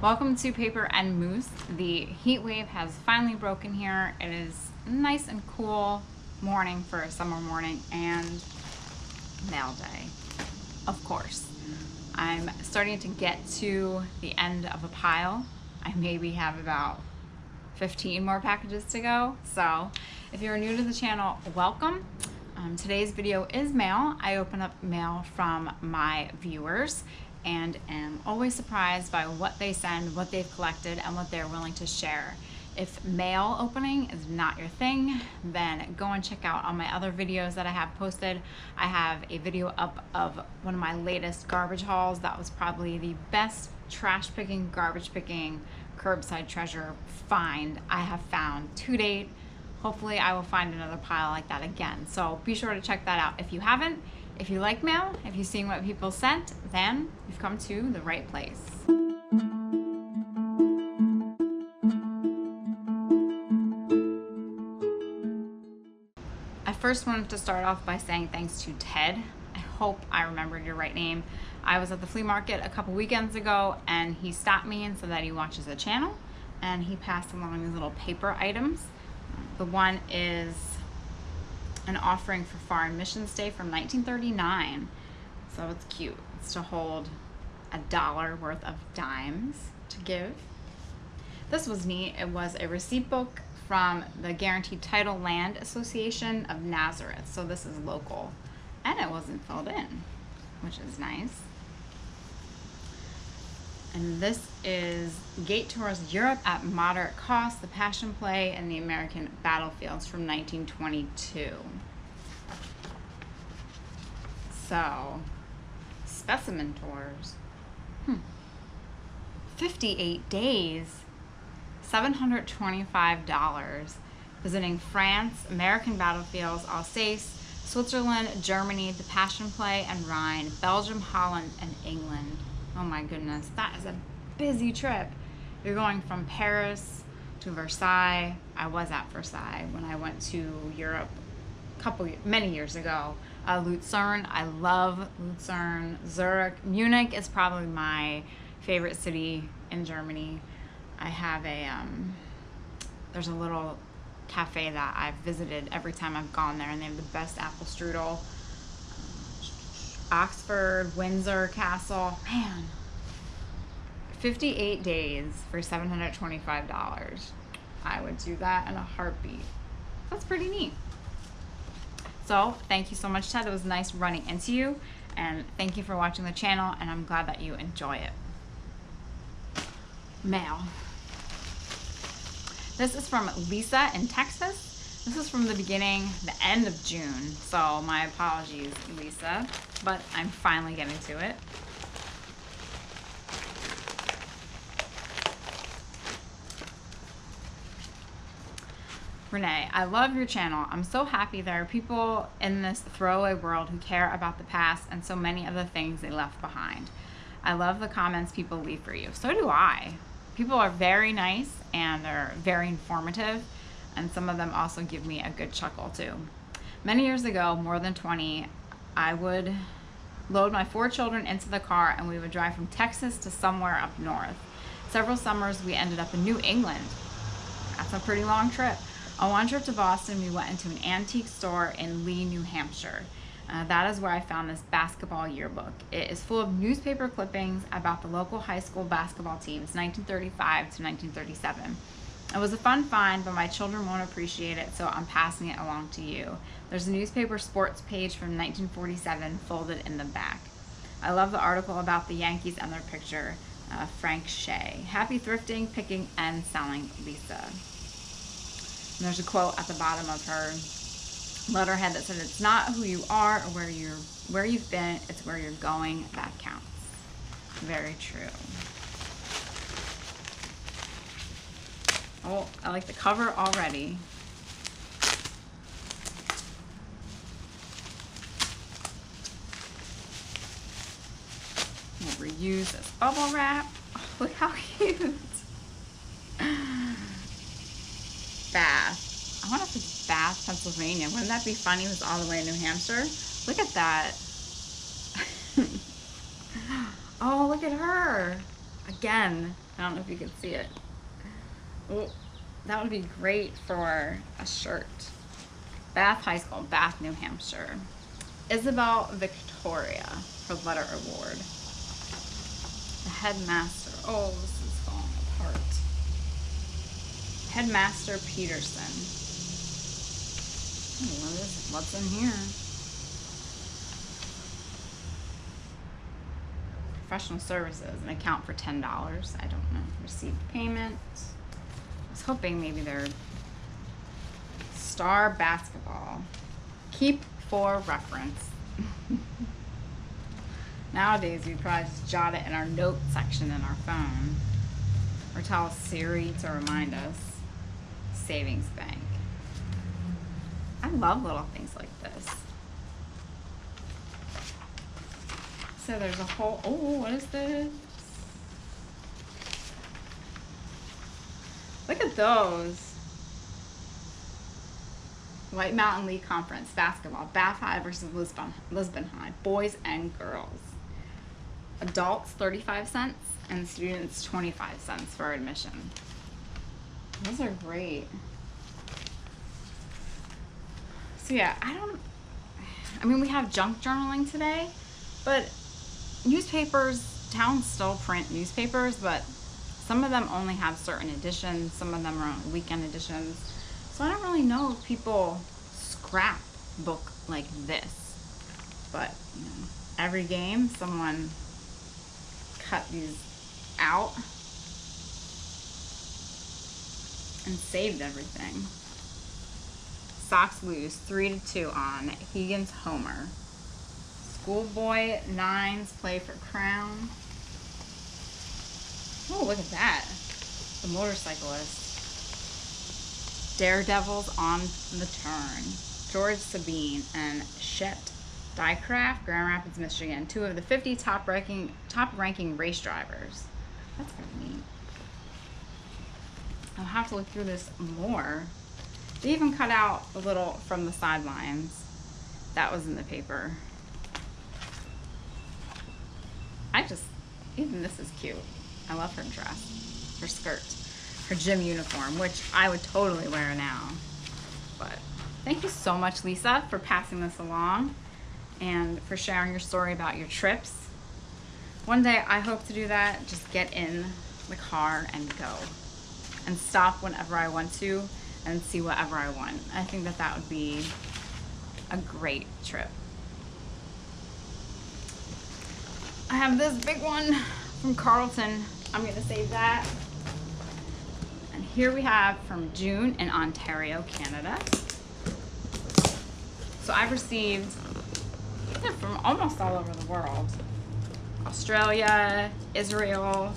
Welcome to Paper and Moose. The heat wave has finally broken here. It is a nice and cool morning for a summer morning and mail day, of course. I'm starting to get to the end of a pile. I maybe have about 15 more packages to go. So if you're new to the channel, welcome. Today's video is mail. I open up mail from my viewers and am always surprised by what they send, what they've collected, and what they're willing to share. If mail opening is not your thing, then go and check out all my other videos that I have posted. I have a video up of one of my latest garbage hauls. That was probably the best trash picking, garbage picking, curbside treasure find I have found to date. Hopefully I will find another pile like that again. So be sure to check that out if you haven't. If you like mail, if you've seen what people sent, then you've come to the right place. I first wanted to start off by saying thanks to Ted. I hope I remembered your right name. I was at the flea market a couple weekends ago and he stopped me and said that he watches the channel and he passed along these little paper items. The one is an offering for Foreign Missions Day from 1939. So it's cute. It's to hold $1 worth of dimes to give. This was neat. It was a receipt book from the Guaranteed Title Land Association of Nazareth. So this is local. And it wasn't filled in, which is nice. And this is Gate Tours Europe at Moderate Cost, the Passion Play and the American Battlefields from 1922. So, specimen tours. 58 days, $725. Visiting France, American battlefields, Alsace, Switzerland, Germany, the Passion Play and Rhine, Belgium, Holland, and England. Oh my goodness, that is a busy trip. You're going from Paris to Versailles. I was at Versailles when I went to Europe many years ago. Lucerne, I love Lucerne. Zurich, Munich is probably my favorite city in Germany. I have there's a little cafe that I've visited every time I've gone there and they have the best apple strudel. Oxford, Windsor Castle, man, 58 days for $725. I would do that in a heartbeat. That's pretty neat. So thank you so much, Ted. It was nice running into you, and thank you for watching the channel, and I'm glad that you enjoy it. Mail. This is from Lisa in Texas. This is from the end of June, so my apologies, Lisa, but I'm finally getting to it. Renee, I love your channel. I'm so happy there are people in this throwaway world who care about the past and so many of the things they left behind. I love the comments people leave for you. So do I. People are very nice and they're very informative. And some of them also give me a good chuckle too. Many years ago, more than 20, I would load my 4 children into the car and we would drive from Texas to somewhere up north. Several summers we ended up in New England. That's a pretty long trip. On one trip to Boston, we went into an antique store in Lee, New Hampshire. That is where I found this basketball yearbook. It is full of newspaper clippings about the local high school basketball teams, 1935 to 1937. It was a fun find, but my children won't appreciate it, so I'm passing it along to you. There's a newspaper sports page from 1947 folded in the back. I love the article about the Yankees and their picture, Frank Shea. Happy thrifting, picking, and selling, Lisa. And there's a quote at the bottom of her letterhead that said, "It's not who you are or where you've been, it's where you're going that counts." Very true. Oh, I like the cover already. We'll reuse this bubble wrap. Oh, look how cute. Bath. I wonder if it's Bath, Pennsylvania. Wouldn't that be funny? It was all the way in New Hampshire. Look at that. Oh, look at her. Again, I don't know if you can see it. Oh, that would be great for a shirt. Bath High School, Bath, New Hampshire. Isabel Victoria for letter award. The headmaster. Oh, this is falling apart. Headmaster Peterson. Oh, what's in here? Professional services, an account for $10. I don't know. Received payment. I was hoping maybe they're Star Basketball. Keep for reference. Nowadays, we probably just jot it in our note section in our phone, or tell Siri to remind us. Savings bank. I love little things like this. So there's a whole, oh, what is this? Look at those. White Mountain League Conference basketball, Bath High versus Lisbon High, boys and girls. Adults 35 cents and students 25 cents for admission. Those are great. So yeah, I mean, we have junk journaling today, but newspapers, towns still print newspapers, but some of them only have certain editions, some of them are on weekend editions. So I don't really know if people scrap book like this, but you know, every game someone cut these out and saved everything. Sox lose 3-2 on Higgins homer. Schoolboy Nines play for Crown. Oh, look at that. The motorcyclist. Daredevils on the turn. George Sabine and Chet Dycraft, Grand Rapids, Michigan. 2 of the 50 top ranking race drivers. That's pretty neat. I'll have to look through this more. They even cut out a little from the sidelines. That was in the paper. Even this is cute. I love her dress, her skirt, her gym uniform, which I would totally wear now. But thank you so much, Lisa, for passing this along and for sharing your story about your trips. One day I hope to do that, just get in the car and go and stop whenever I want to and see whatever I want. I think that that would be a great trip. I have this big one from Carlton. I'm gonna save that. And here we have from June in Ontario, Canada. So I've received from almost all over the world. Australia, Israel,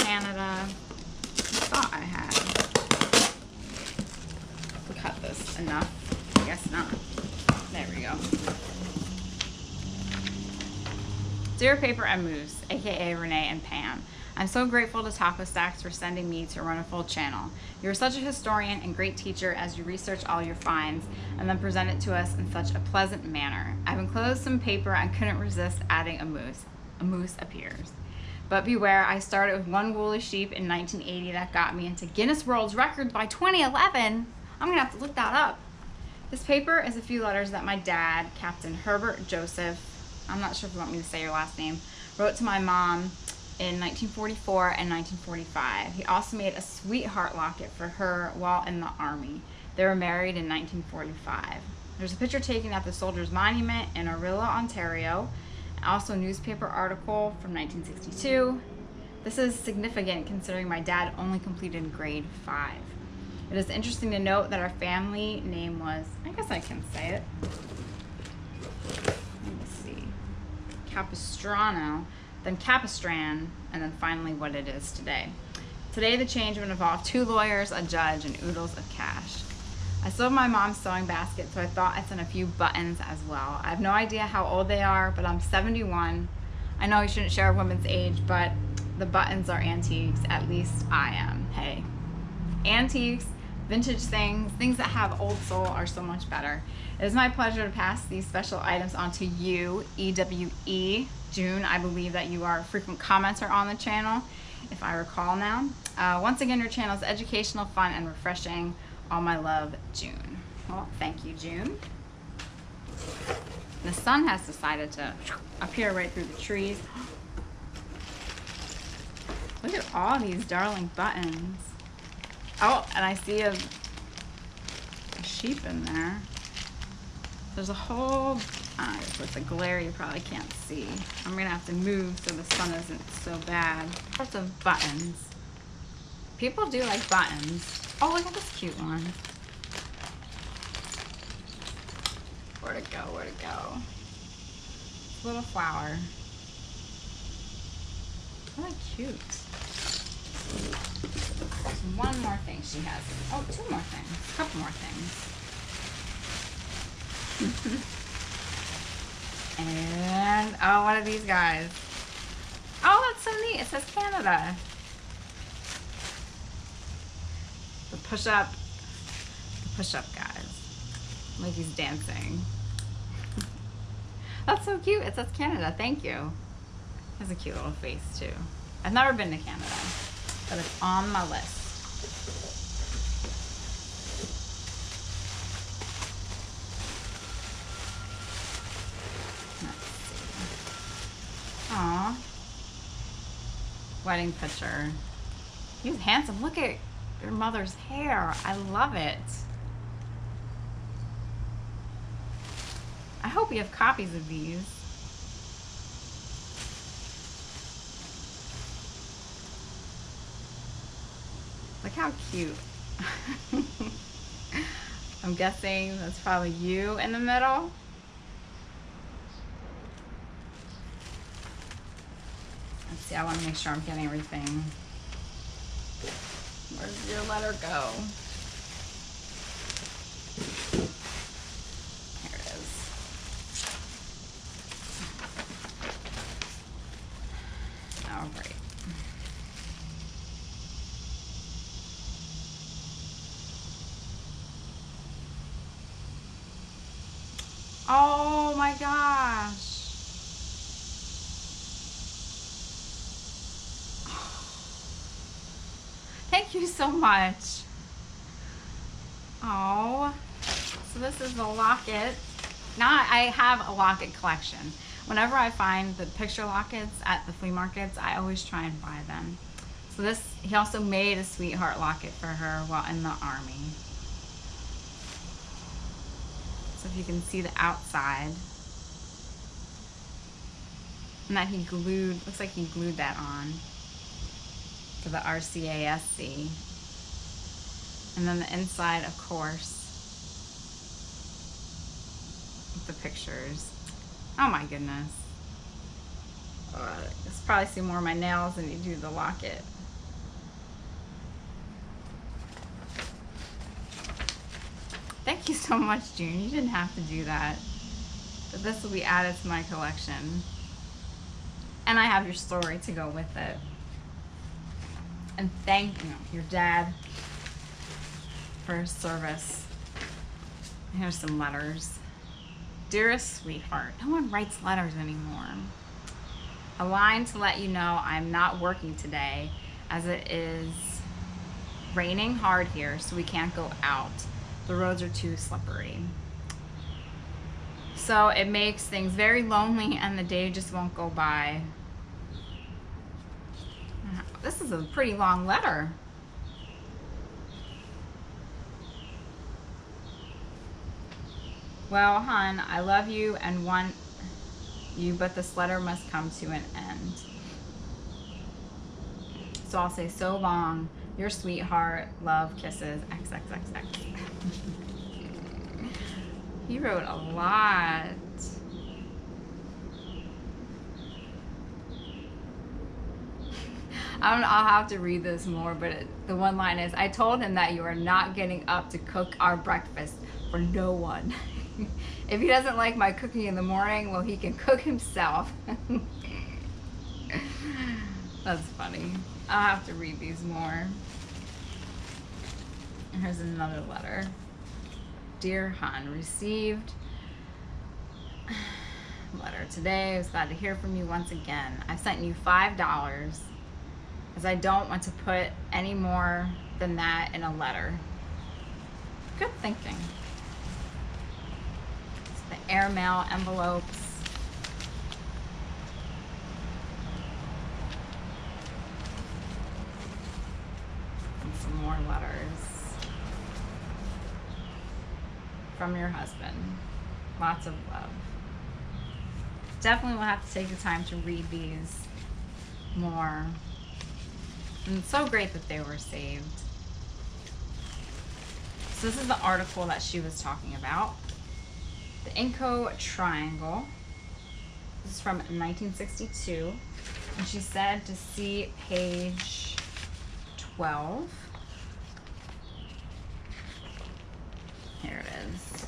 Canada. I thought I had. We cut this enough. I guess not. There we go. Dear Paper and Moose, aka Renee and Pam, I'm so grateful to Taco Stacks for sending me to run a full channel. You're such a historian and great teacher as you research all your finds and then present it to us in such a pleasant manner. I've enclosed some paper and couldn't resist adding a moose. A moose appears. But beware, I started with one woolly sheep in 1980 that got me into Guinness World Records by 2011. I'm gonna have to look that up. This paper is a few letters that my dad, Captain Herbert Joseph, I'm not sure if you want me to say your last name, wrote to my mom in 1944 and 1945. He also made a sweetheart locket for her while in the Army. They were married in 1945. There's a picture taken at the Soldiers Monument in Orilla, Ontario, and also a newspaper article from 1962. This is significant considering my dad only completed grade 5. It is interesting to note that our family name was, I guess I can say it. Capistrano, then Capistran, and then finally what it is today. Today the change would involve 2 lawyers, a judge, and oodles of cash. I still have my mom's sewing basket, so I thought I'd send a few buttons as well. I have no idea how old they are, but I'm 71. I know you shouldn't share a woman's age, but the buttons are antiques, at least I am. Hey, antiques, vintage things that have old soul are so much better. It is my pleasure to pass these special items on to you, EWE. June, I believe that you are a frequent commenter on the channel, if I recall now. Once again, your channel is educational, fun, and refreshing. All my love, June. Well, thank you, June. The sun has decided to appear right through the trees. Look at all these darling buttons. Oh, and I see a sheep in there. There's a whole, with the glare you probably can't see. I'm gonna have to move so the sun isn't so bad. Lots of buttons. People do like buttons. Oh, look at this cute one. Where'd it go? Where'd it go? Little flower. Really cute. There's one more thing she has. Oh, two more things. A couple more things. And, oh, what are these guys? Oh, that's so neat. It says Canada. The push-up guys. Like he's dancing. That's so cute. It says Canada. Thank you. Has a cute little face too. I've never been to Canada, but it's on my list. Let's see. Aw. Wedding picture. He's handsome. Look at your mother's hair. I love it. I hope you have copies of these. Look how cute. I'm guessing that's probably you in the middle. Let's see, I want to make sure I'm getting everything. Where's your letter go? Here it is. All right. Oh my gosh. Thank you so much. Oh, so this is the locket. Now I have a locket collection. Whenever I find the picture lockets at the flea markets, I always try and buy them. So this, he also made a sweetheart locket for her while in the army. So if you can see the outside. And that he glued, looks like he glued that on for the RCASC. And then the inside, of course, with the pictures. Oh my goodness. You probably see more of my nails than you do the locket. Thank you so much, June. You didn't have to do that. But this will be added to my collection. And I have your story to go with it. And thank your dad for his service. Here's some letters. Dearest sweetheart, no one writes letters anymore. A line to let you know I'm not working today as it is raining hard here, so we can't go out. The roads are too slippery. So it makes things very lonely and the day just won't go by. This is a pretty long letter. Well, hon, I love you and want you, but this letter must come to an end. So I'll say so long, your sweetheart, love, kisses, XXXX. He wrote a lot. I'll have to read this more, but the one line is, I told him that you are not getting up to cook our breakfast for no one. If he doesn't like my cooking in the morning, well, he can cook himself. That's funny. I'll have to read these more. And here's another letter. Dear Hun, received letter today. I was glad to hear from you once again. I've sent you $5 as I don't want to put any more than that in a letter. Good thinking. It's the airmail envelopes. And some more letters from your husband. Lots of love. Definitely will have to take the time to read these more. And it's so great that they were saved. So this is the article that she was talking about. The Inco Triangle. This is from 1962. And she said to see page 12. Here it is.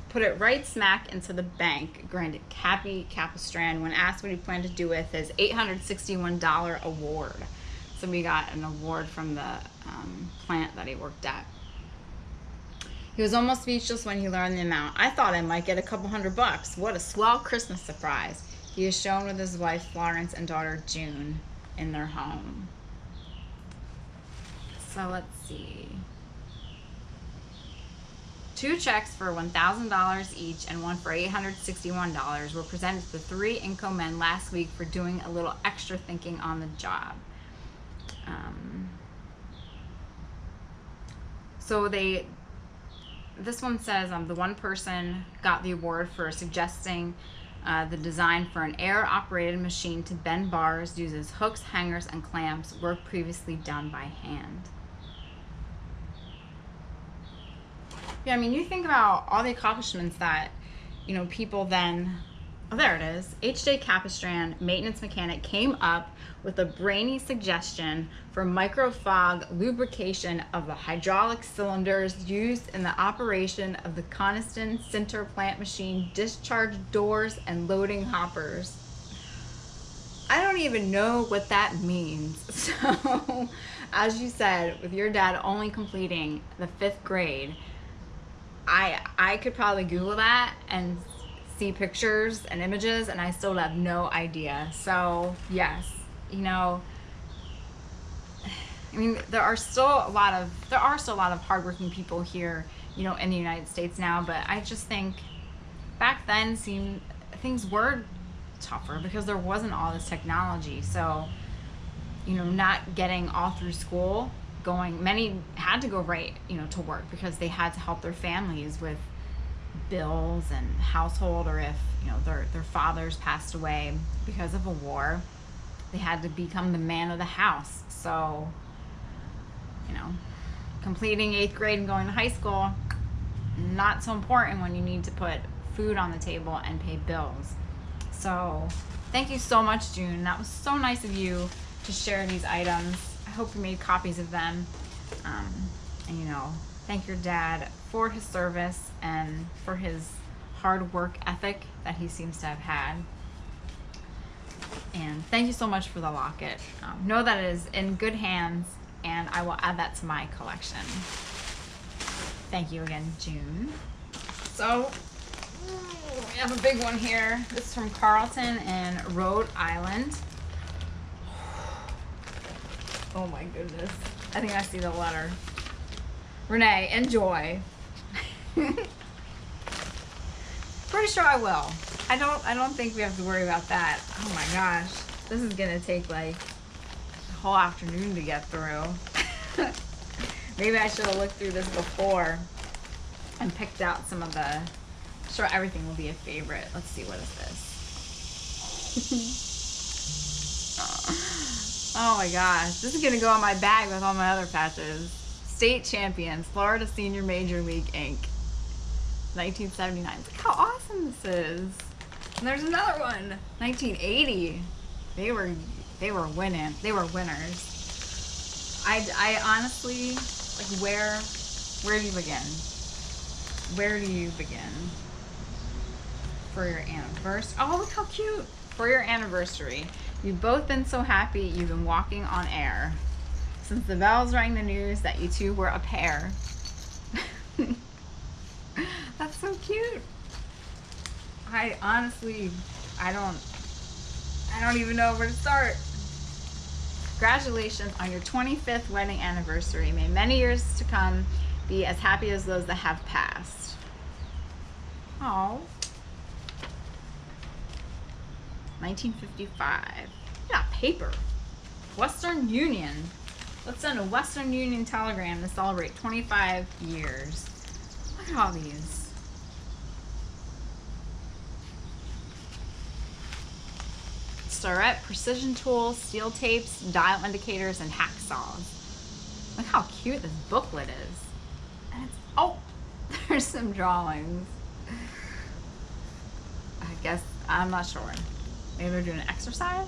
Put it right smack into the bank, granted Cappy Capistrand when asked what he planned to do with his $861 award. So we got an award from the plant that he worked at. He was almost speechless when he learned the amount. I thought I might get a couple $100. What a swell Christmas surprise. He is shown with his wife Florence and daughter June in their home. So let's see. 2 checks for $1,000 each and one for $861 were presented to the 3 Inco men last week for doing a little extra thinking on the job. So this one says the one person got the award for suggesting the design for an air-operated machine to bend bars, uses hooks, hangers, and clamps, work previously done by hand. Yeah, I mean, you think about all the accomplishments that, people then, oh, there it is. H.J. Capistrand, maintenance mechanic, came up with a brainy suggestion for microfog lubrication of the hydraulic cylinders used in the operation of the Coniston sinter plant machine, discharge doors, and loading hoppers. I don't even know what that means. So, as you said, with your dad only completing the 5th grade, I could probably Google that and see pictures and images, and I still have no idea. So yes, I mean, there are still a lot of hardworking people here, in the United States now. But I just think back then things were tougher because there wasn't all this technology. So, not getting all through school. Many had to go right, to work because they had to help their families with bills and household, or if, their fathers passed away because of a war, they had to become the man of the house. So, completing 8th grade and going to high school, not so important when you need to put food on the table and pay bills. So, thank you so much, June. That was so nice of you to share these items. I hope you made copies of them. And thank your dad for his service and for his hard work ethic that he seems to have had. And thank you so much for the locket. Know that it is in good hands, and I will add that to my collection. Thank you again, June. So, we have a big one here. This is from Carlton in Rhode Island. Oh my goodness. I think I see the letter. Renee, enjoy. Pretty sure I will. I don't think we have to worry about that. Oh my gosh. This is gonna take like a whole afternoon to get through. Maybe I should have looked through this before and picked out some of the, I'm sure everything will be a favorite. Let's see, what is this? Oh my gosh, this is gonna go on my bag with all my other patches. State champions, Florida Senior Major League Inc. 1979. Look how awesome this is. And there's another one. 1980. They were winning. They were winners. I honestly, like, where do you begin? Where do you begin? For your anniversary. Oh, look how cute. For your anniversary. You've both been so happy you've been walking on air. Since the bells rang the news that you two were a pair. That's so cute. I honestly, I don't even know where to start. Congratulations on your 25th wedding anniversary. May many years to come be as happy as those that have passed. Oh. 1955. Yeah, paper. Western Union. Let's send a Western Union telegram to celebrate 25 years. Look at all these. Starrett precision tools, steel tapes, dial indicators, and hacksaws. Look how cute this booklet is. And it's, oh, there's some drawings. I guess, I'm not sure. Maybe they're doing an exercise?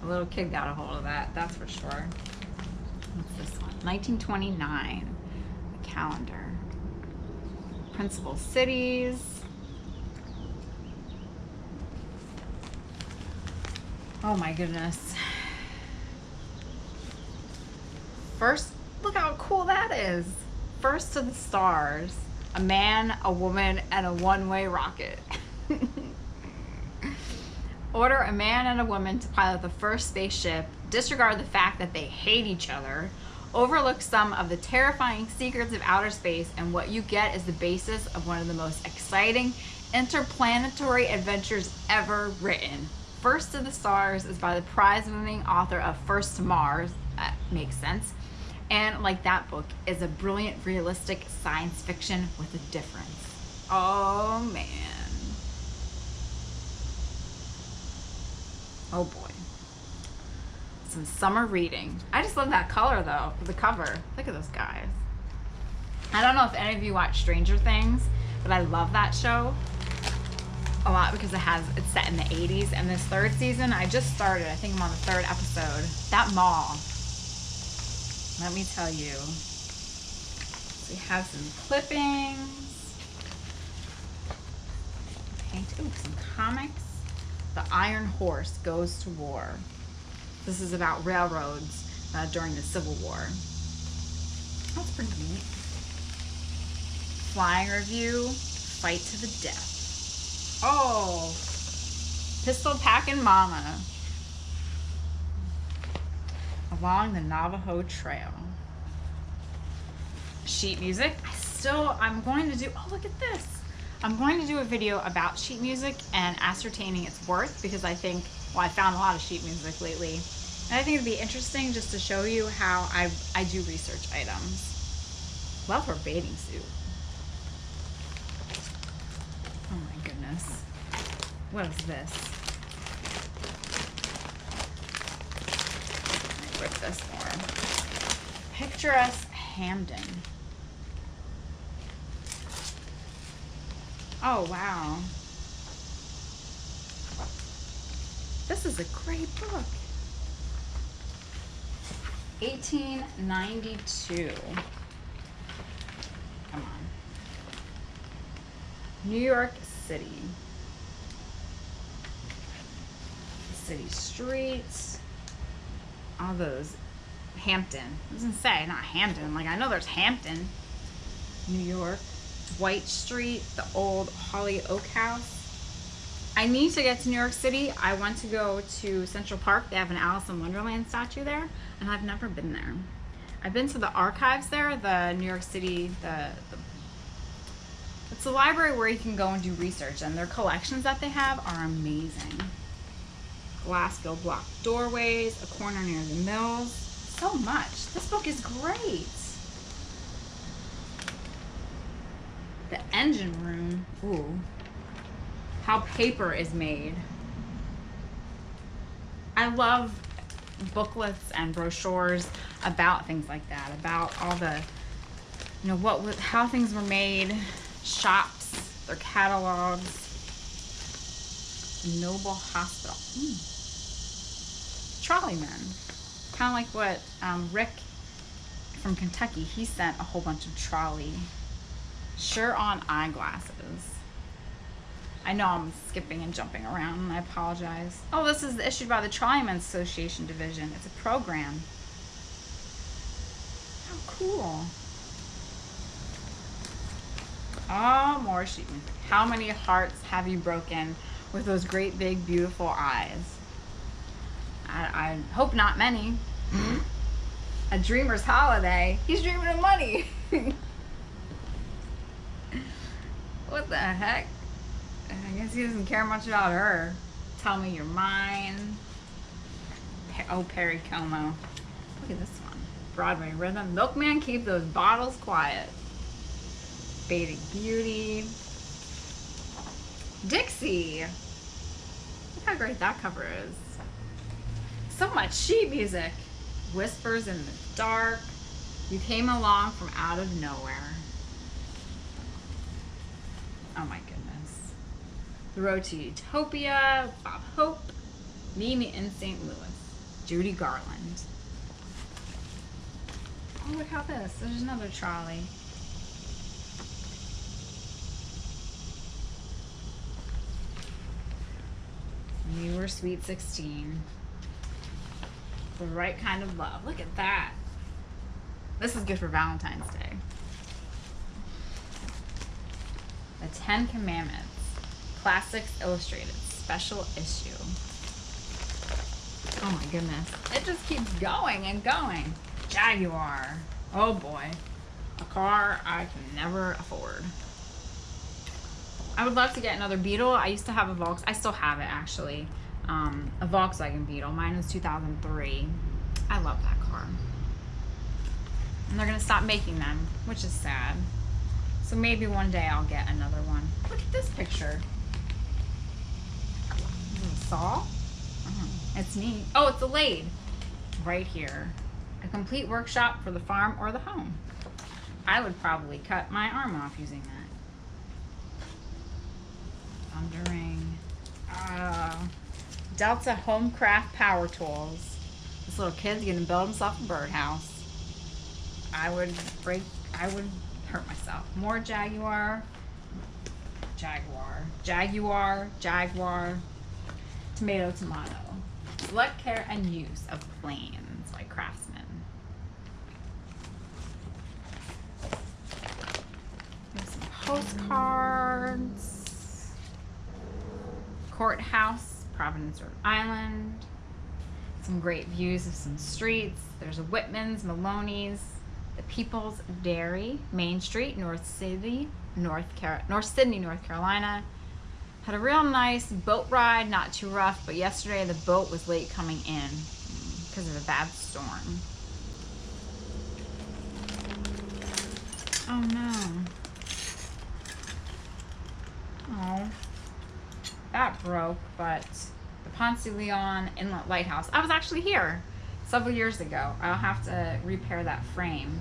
A little kid got a hold of that, that's for sure. What's this one? 1929. The calendar. Principal cities. Oh my goodness. First, look how cool that is. First to the stars. A man, a woman, and a one-way rocket. Order a man and a woman to pilot the first spaceship, disregard the fact that they hate each other, overlook some of the terrifying secrets of outer space, and what you get is the basis of one of the most exciting interplanetary adventures ever written. First to the Stars is by the prize-winning author of First to Mars. That makes sense. And like that book, is a brilliant, realistic science fiction with a difference. Oh man. Oh boy. Some summer reading. I just love that color though, for the cover. Look at those guys. I don't know if any of you watch Stranger Things, but I love that show a lot because it's set in the 80s, and this third season, I just started, I think I'm on the third episode. That mall, let me tell you. So we have some clippings, some comics. The Iron Horse Goes to War. This is about railroads during the Civil War. That's pretty neat. Flying Review, Fight to the Death. Oh, Pistol Packin' Mama. Along the Navajo Trail. Sheet music. I'm going to do, oh look at this. I'm going to do a video about sheet music and ascertaining its worth, because I think, well, I found a lot of sheet music lately. And I think it'd be interesting just to show you how I do research items. Love her bathing suit. Oh my goodness. What is this? Let me rip this more. Picturesque Hamden. Oh wow. This is a great book. 1892. Come on. New York City. City streets. All those. Hampton. It doesn't say, not Hampton. Like, I know there's Hampton. New York. White Street, the old Hollyoak House. I need to get to New York City. I want to go to Central Park. They have an Alice in Wonderland statue there, and I've never been there. I've been to the archives there, the New York City, it's a library where you can go and do research, and their collections that they have are amazing. Glass-filled block doorways, a corner near the mills. So much. This book is great. The engine room. Ooh. How paper is made. I love booklets and brochures about things like that, about all the, how things were made, shops, their catalogs. Noble Hospital. Trolleymen. Kind of like what Rick from Kentucky, he sent a whole bunch of trolley. Sure-on eyeglasses. I know I'm skipping and jumping around, and I apologize. Oh, this is issued by the Trolleymen's Association Division. It's a program. How cool. Oh, more sheet music. How many hearts have you broken with those great big beautiful eyes? I hope not many. A dreamer's holiday. He's dreaming of money. What the heck? I guess he doesn't care much about her. Tell me you're mine. Oh, Perry Como. Look at this one. Broadway Rhythm. Milkman, keep those bottles quiet. Fading Beauty. Dixie. Look how great that cover is. So much sheet music. Whispers in the Dark. You came along from out of nowhere. Oh my goodness. The Road to Utopia. Bob Hope. Meet Me in St. Louis. Judy Garland. Oh, look how this. There's another trolley. You Were Sweet 16. The Right Kind of Love. Look at that. This is good for Valentine's Day. The 10 Commandments. Classics Illustrated. Special issue. Oh my goodness. It just keeps going and going. Jaguar. Oh boy. A car I can never afford. I would love to get another Beetle. I used to have a Volkswagen. I still have it actually. A Volkswagen Beetle. Mine was 2003. I love that car. And they're going to stop making them, which is sad. So maybe one day I'll get another one. Look at this picture. Is it a saw? It's neat. Oh, it's a lathe. Right here. A complete workshop for the farm or the home. I would probably cut my arm off using that. Thundering. Delta Homecraft Power Tools. This little kid's gonna build himself a birdhouse. I would hurt myself. More Jaguar. Tomato. Select care and use of planes by Craftsman. There's some postcards. Courthouse, Providence, Rhode Island. Some great views of some streets. There's a Whitman's, Maloney's, the People's Dairy, Main Street, North Sydney, North Carolina. Had a real nice boat ride, not too rough, but yesterday the boat was late coming in because of a bad storm. Oh no. Oh. That broke, but the Ponce de Leon Inlet Lighthouse. I was actually here several years ago. I'll have to repair that frame.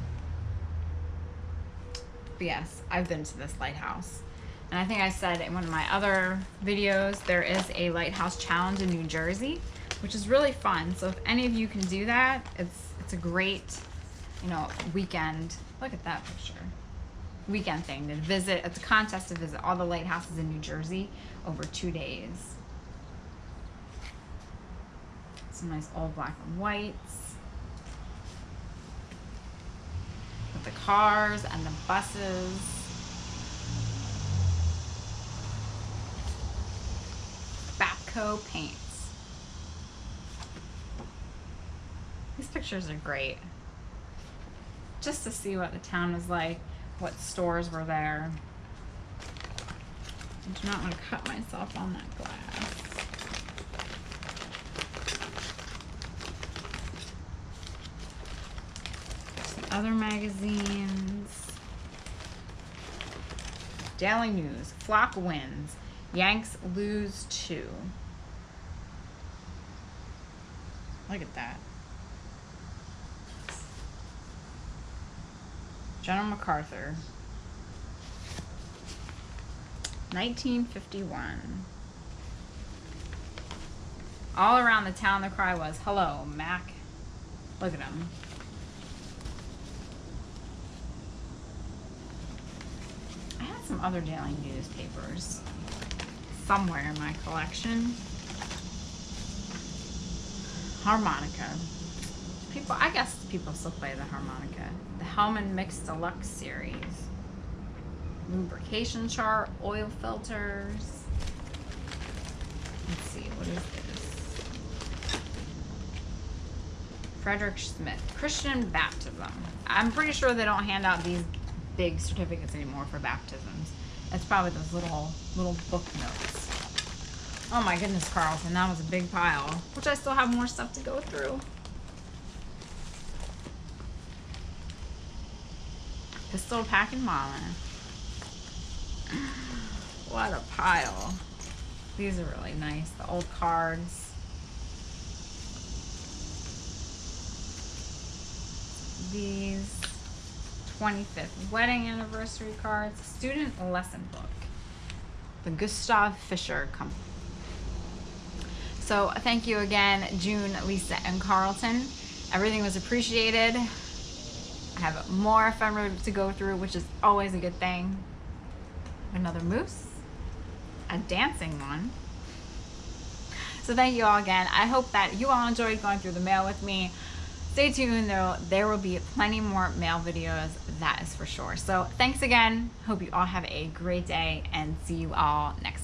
But yes, I've been to this lighthouse. And I think I said in one of my other videos, there is a lighthouse challenge in New Jersey, which is really fun. So if any of you can do that, it's a great, weekend. Look at that picture. Weekend thing to visit. It's a contest to visit all the lighthouses in New Jersey over 2 days. Some nice old black and whites. With the cars and the buses. Paints. These pictures are great. Just to see what the town was like, what stores were there. I do not want to cut myself on that glass. Some other magazines. Daily News. Flock wins. Yanks lose 2. Look at that. General MacArthur. 1951. All around the town the cry was, "Hello, Mac." Look at him. I had some other daily newspapers somewhere in my collection. Harmonica. I guess people still play the harmonica. The Hellman Mix Deluxe series. lubrication chart, oil filters. Let's see, what is this? Frederick Smith, Christian baptism. I'm pretty sure they don't hand out these big certificates anymore for baptisms. It's probably those little book notes. Oh my goodness, Carlton, that was a big pile, which I still have more stuff to go through. Pistol packing mama. What a pile. These are really nice, the old cards. These 25th wedding anniversary cards, student lesson book, the Gustav Fischer Company. So thank you again, June, Lisa, and Carlton. Everything was appreciated. I have more ephemera to go through, which is always a good thing. Another moose, a dancing one. So thank you all again. I hope that you all enjoyed going through the mail with me. Stay tuned, there will be plenty more mail videos, that is for sure. So thanks again. Hope you all have a great day and see you all next time.